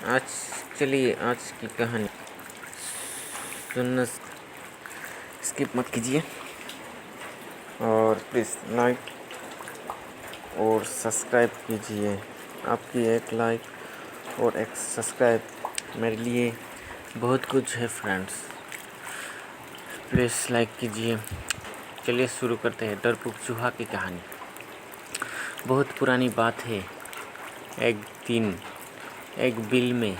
आज चलिए आज की कहानी सुनना स्किप मत कीजिए और प्लीज़ लाइक और सब्सक्राइब कीजिए। आपकी एक लाइक और एक सब्सक्राइब मेरे लिए बहुत कुछ है फ्रेंड्स। प्लीज़ लाइक कीजिए। चलिए शुरू करते हैं डरपोक चूहा की कहानी। बहुत पुरानी बात है। एक दिन एक बिल में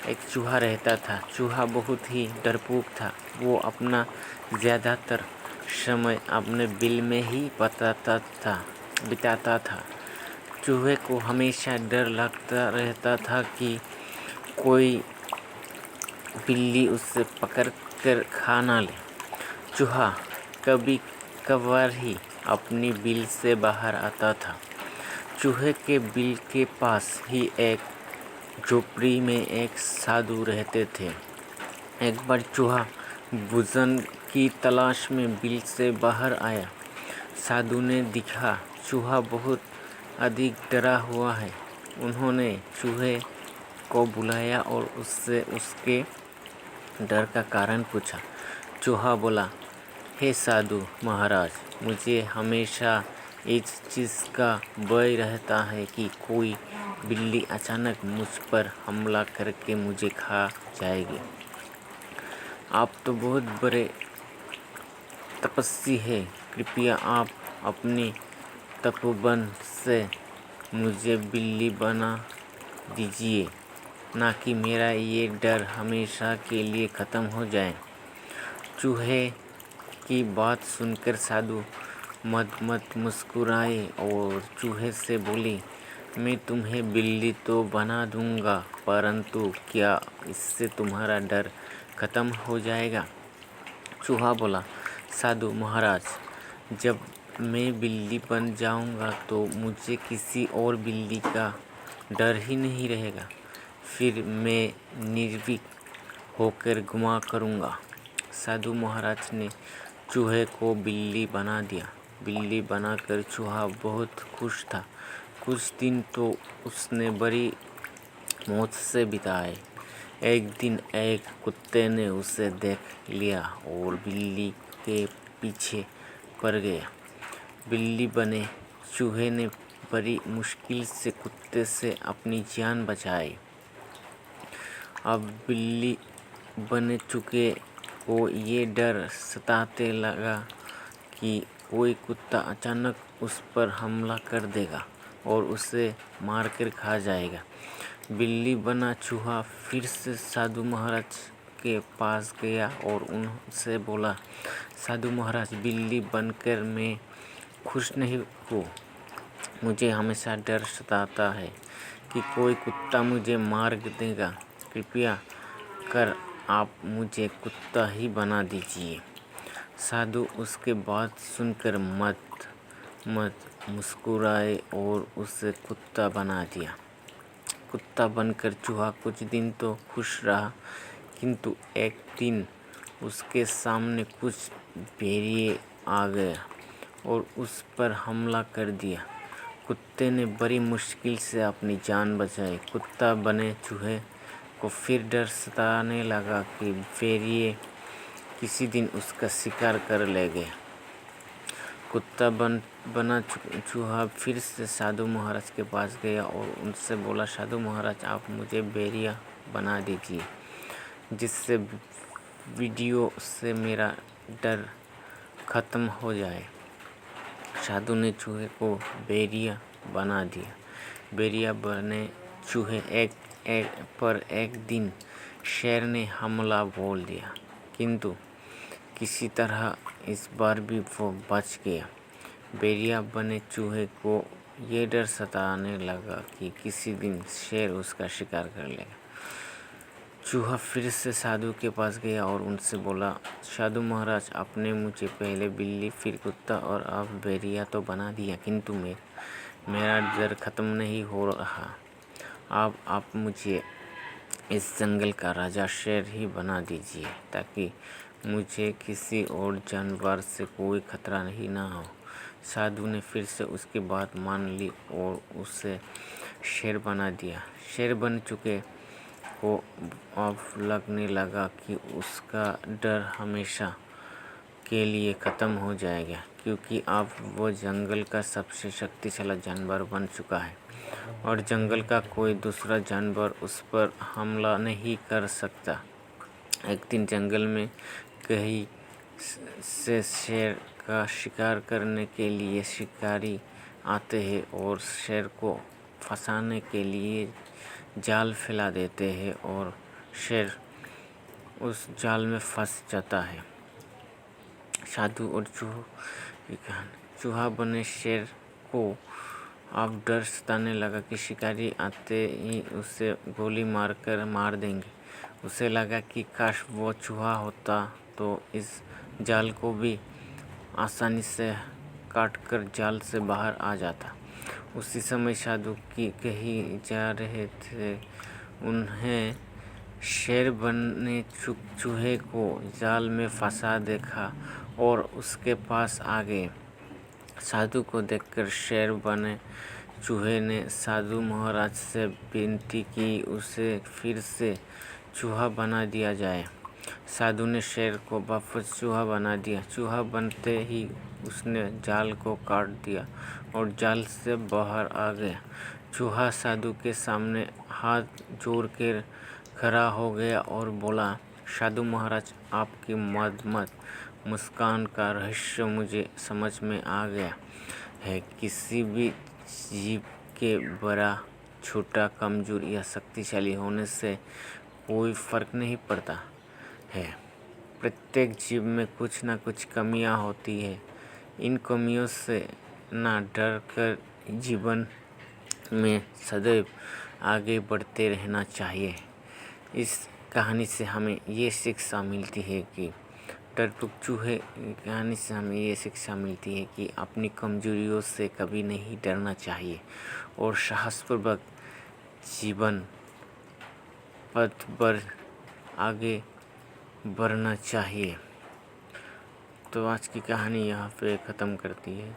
एक चूहा रहता था। चूहा बहुत ही डरपोक था। वो अपना ज़्यादातर समय अपने बिल में ही बिताता था। चूहे को हमेशा डर लगता रहता था कि कोई बिल्ली उसे पकड़ कर खा ना ले। चूहा कभी कभार ही अपनी बिल से बाहर आता था। चूहे के बिल के पास ही एक झोपड़ी में एक साधु रहते थे। एक बार चूहा भोजन की तलाश में बिल से बाहर आया। साधु ने देखा चूहा बहुत अधिक डरा हुआ है। उन्होंने चूहे को बुलाया और उससे उसके डर का कारण पूछा। चूहा बोला, हे साधु महाराज, मुझे हमेशा इस चीज़ का भय रहता है कि कोई बिल्ली अचानक मुझ पर हमला करके मुझे खा जाएगी। आप तो बहुत बड़े तपस्वी हैं। कृपया आप अपनी तपोबल से मुझे बिल्ली बना दीजिए, ना कि मेरा ये डर हमेशा के लिए ख़त्म हो जाए। चूहे की बात सुनकर साधु मद मुस्कुराए और चूहे से बोली, मैं तुम्हें बिल्ली तो बना दूंगा, परंतु क्या इससे तुम्हारा डर खत्म हो जाएगा? चूहा बोला, साधु महाराज, जब मैं बिल्ली बन जाऊंगा तो मुझे किसी और बिल्ली का डर ही नहीं रहेगा। फिर मैं निर्भीक होकर घुमा करूंगा। साधु महाराज ने चूहे को बिल्ली बना दिया। बिल्ली बनाकर चूहा बहुत खुश था। कुछ दिन तो उसने बड़ी मौज से बिताए। एक दिन एक कुत्ते ने उसे देख लिया और बिल्ली के पीछे पड़ गया। बिल्ली बने चूहे ने बड़ी मुश्किल से कुत्ते से अपनी जान बचाई। अब बिल्ली बने चूहे को ये डर सताते लगा कि कोई कुत्ता अचानक उस पर हमला कर देगा और उसे मारकर खा जाएगा। बिल्ली बना चूहा फिर से साधु महाराज के पास गया और उनसे बोला, साधु महाराज, बिल्ली बनकर मैं खुश नहीं हूँ। मुझे हमेशा डर सताता है कि कोई कुत्ता मुझे मार देगा। कृपया कर आप मुझे कुत्ता ही बना दीजिए। साधु उसके बात सुनकर मत मुस्कुराए और उसे कुत्ता बना दिया। कुत्ता बनकर चूहा कुछ दिन तो खुश रहा, किंतु एक दिन उसके सामने कुछ भेड़िए आ गए और उस पर हमला कर दिया। कुत्ते ने बड़ी मुश्किल से अपनी जान बचाई। कुत्ता बने चूहे को फिर डर सताने लगा कि भेड़िए किसी दिन उसका शिकार कर लेंगे। कुत्ता बना चूहा फिर से साधु महाराज के पास गया और उनसे बोला, साधु महाराज, आप मुझे भेड़िया बना दीजिए, जिससे वीडियो से मेरा डर ख़त्म हो जाए। साधु ने चूहे को भेड़िया बना दिया। भेड़िया बने चूहे एक दिन शेर ने हमला बोल दिया, किंतु किसी तरह इस बार भी वो बच गया। भेड़िया बने चूहे को ये डर सताने लगा कि किसी दिन शेर उसका शिकार कर लेगा। चूहा फिर से साधु के पास गया और उनसे बोला, साधु महाराज, आपने मुझे पहले बिल्ली, फिर कुत्ता और अब भेड़िया तो बना दिया, किंतु मेरा डर ख़त्म नहीं हो रहा। अब आप मुझे इस जंगल का राजा शेर ही बना दीजिए, ताकि मुझे किसी और जानवर से कोई खतरा ही ना हो। साधु ने फिर से उसकी बात मान ली और उसे शेर बना दिया। शेर बन चुके को अब लगने लगा कि उसका डर हमेशा के लिए ख़त्म हो जाएगा, क्योंकि अब वो जंगल का सबसे शक्तिशाली जानवर बन चुका है और जंगल का कोई दूसरा जानवर उस पर हमला नहीं कर सकता। एक दिन जंगल में कहीं से शेर का शिकार करने के लिए शिकारी आते हैं और शेर को फंसाने के लिए जाल फैला देते हैं और शेर उस जाल में फंस जाता है। साधु और चूहों की कहानी। चूहा बने शेर को अब डर सताने लगा कि शिकारी आते ही उसे गोली मारकर मार देंगे। उसे लगा कि काश वो चूहा होता तो इस जाल को भी आसानी से काटकर जाल से बाहर आ जाता। उसी समय साधु की कहीं जा रहे थे, उन्हें शेर बने चूहे को जाल में फंसा देखा और उसके पास आ गए। साधु को देखकर शेर बने चूहे ने साधु महाराज से विनती की उसे फिर से चूहा बना दिया जाए। साधु ने शेर को वापस चूहा बना दिया। चूहा बनते ही उसने जाल को काट दिया और जाल से बाहर आ गया। चूहा साधु के सामने हाथ जोड़कर खड़ा हो गया और बोला, साधु महाराज, आपकी मधुर मुस्कान का रहस्य मुझे समझ में आ गया है। किसी भी जीव के बड़ा, छोटा, कमजोर या शक्तिशाली होने से कोई फर्क नहीं पड़ता है। प्रत्येक जीव में कुछ न कुछ कमियां होती है। इन कमियों से ना डर कर जीवन में सदैव आगे बढ़ते रहना चाहिए। इस कहानी से हमें ये शिक्षा मिलती है कि डरपोक चूहे की कहानी से हमें ये शिक्षा मिलती है कि अपनी कमजोरियों से कभी नहीं डरना चाहिए और साहसपूर्वक जीवन पथ पर आगे बढ़ना चाहिए। तो आज की कहानी यहाँ पे ख़त्म करती है।